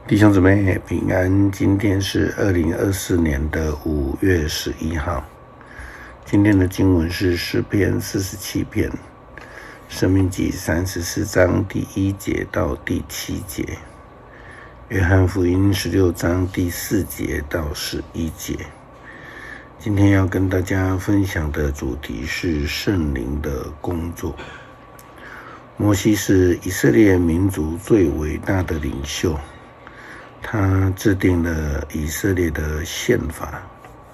弟兄姊妹平安，今天是2024年的5月11号。今天的经文是诗篇47篇，申命记34章第1节到第7节，约翰福音16章第4节到11节。今天要跟大家分享的主题是圣灵的工作。摩西是以色列民族最伟大的领袖，他制定了以色列的宪法、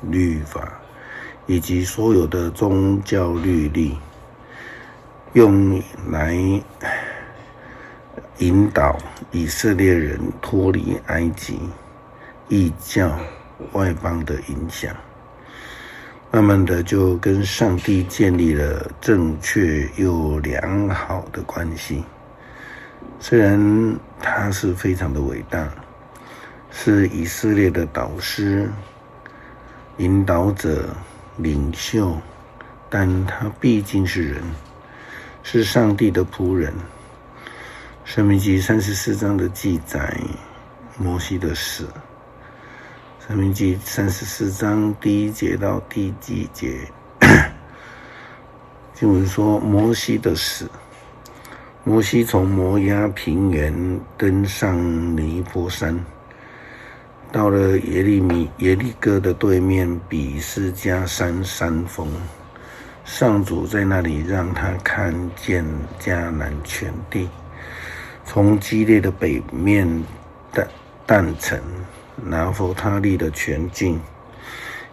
律法以及所有的宗教律例，用来引导以色列人脱离埃及异教外邦的影响，慢慢的就跟上帝建立了正确又良好的关系。虽然他是非常的伟大，是以色列的导师、引导者、领袖，但他毕竟是人，是上帝的仆人。申命记34章的记载摩西的死，申命记34章第1节到第几节经文说，摩西的死。摩西从摩押平原登上尼波山，到了耶利哥的对面比斯加山山峰，上主在那里让他看见迦南全地，从基列的北面但城、拿弗他利的全境、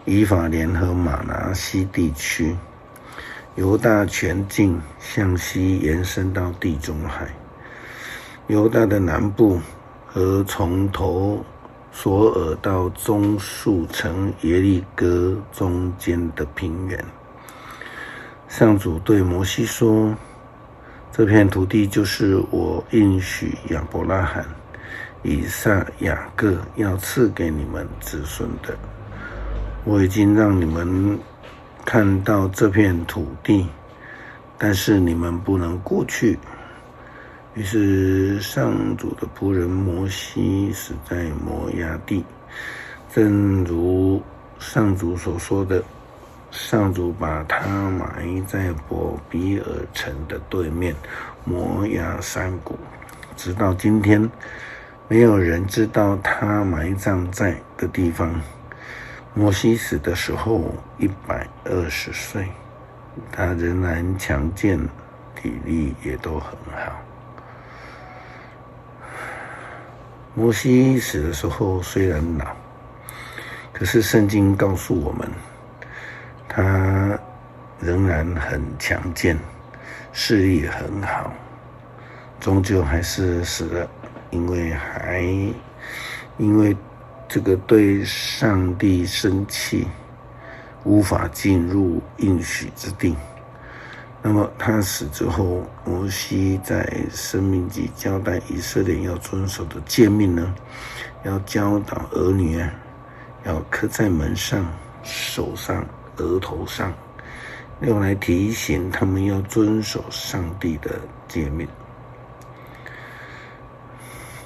以法莲和玛拿西地区、犹大全境向西延伸到地中海，犹大的南部和从头索尔到棕树城耶利哥中间的平原。上主对摩西说，这片土地就是我应许亚伯拉罕、以撒、雅各要赐给你们子孙的。我已经让你们看到这片土地，但是你们不能过去。于是上主的仆人摩西死在摩押地，正如上主所说的，上主把他埋在伯比尔城的对面摩押山谷，直到今天没有人知道他埋葬在的地方。摩西死的时候120岁，他仍然强健，体力也都很好。摩西死的时候虽然老，可是圣经告诉我们，他仍然很强健，视力很好，终究还是死了，因为这个对上帝生气，无法进入应许之地。那么他死之后，摩西在申命记交代以色列要遵守的诫命呢，要教导儿女要刻在门上、手上、额头上，用来提醒他们要遵守上帝的诫命。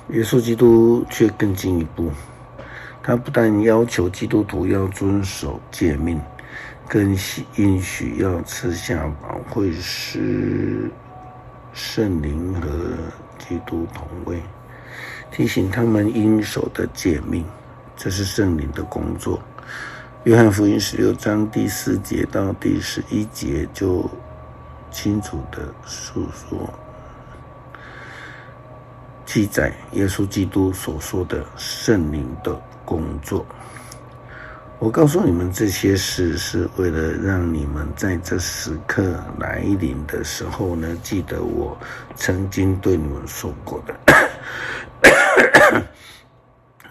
耶稣基督却更进一步，他不但要求基督徒要遵守诫命，更应许要赐下保惠师圣灵和基督同位，提醒他们应守的诫命，这是圣灵的工作。约翰福音16章第4节到第11节就清楚的述说记载耶稣基督所说的圣灵的工作。我告诉你们这些事，是为了让你们在这时刻来临的时候呢，记得我曾经对你们说过的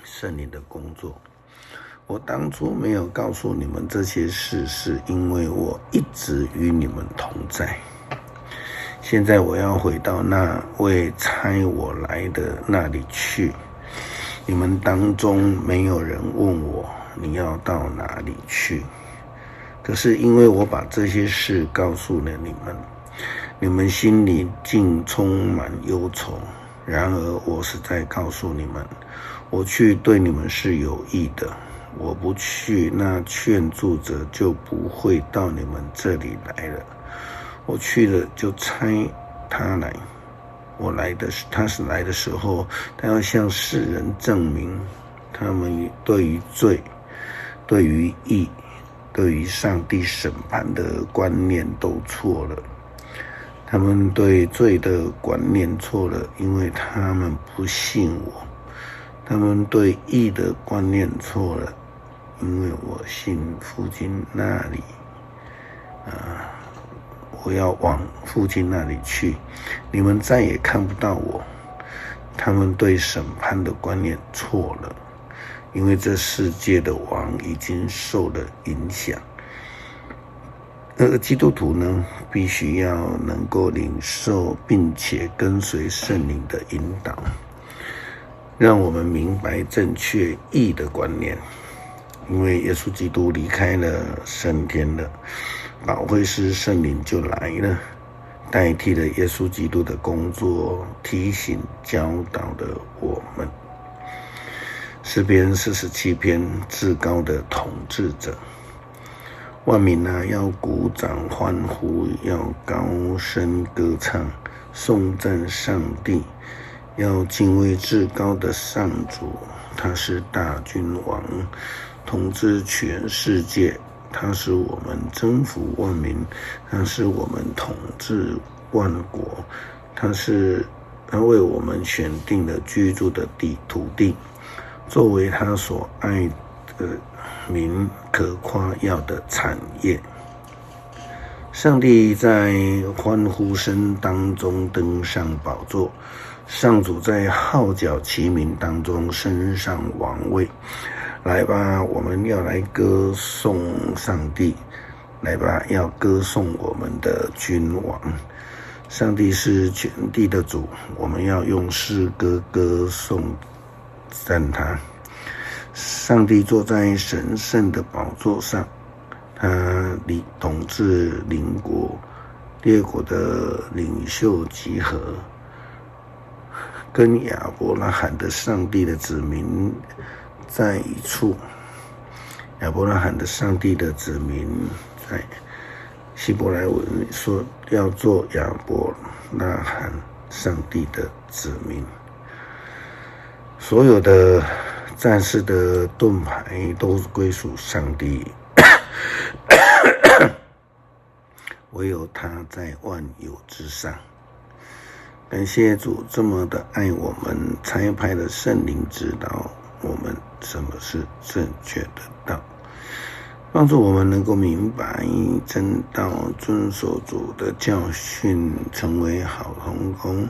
圣灵的工作。我当初没有告诉你们这些事，是因为我一直与你们同在。现在我要回到那位差我来的那里去，你们当中没有人问我你要到哪里去，可是因为我把这些事告诉了你们，你们心里竟充满忧愁，然而我是在告诉你们，我去对你们是有益的。我不去，那劝助者就不会到你们这里来了。我去了，就差他来。他是来的时候，他要向世人证明，他们对于罪、对于义、对于上帝审判的观念都错了。他们对罪的观念错了，因为他们不信我；他们对义的观念错了，因为我信父亲那里。我要往父亲那里去，你们再也看不到我。他们对审判的观念错了，因为这世界的王已经受了影响。而基督徒呢，必须要能够领受并且跟随圣灵的引导，让我们明白正确义的观念。因为耶稣基督离开了升天了，保惠师圣灵就来了，代替了耶稣基督的工作，提醒教导了我们。诗篇47篇，至高的统治者，万民要鼓掌欢呼，要高声歌唱，颂赞上帝，要敬畏至高的上主。他是大君王，统治全世界。他使我们征服万民，他使我们统治万国。他为我们选定了居住的土地，作为他所爱的民可夸耀的产业。上帝在欢呼声当中登上宝座，上主在号角齐鸣当中升上王位。来吧，我们要来歌颂上帝，来吧，要歌颂我们的君王。上帝是全地的主，我们要用诗歌歌颂赞他。上帝坐在神圣的宝座上，他统治邻国，列国的领袖集合，跟亚伯拉罕的上帝的子民在一处。亚伯拉罕的上帝的子民在希伯来文说要做亚伯拉罕上帝的子民。所有的战士的盾牌都归属上帝，唯有他在万有之上。感谢主这么的爱我们，差派了圣灵指导我们什么是正确的道，帮助我们能够明白真道，遵守主的教训，成为好同工。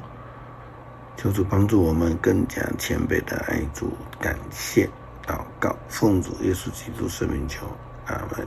求主帮助我们更加谦卑的爱主，感谢祷告，奉主耶稣基督圣名求，阿们。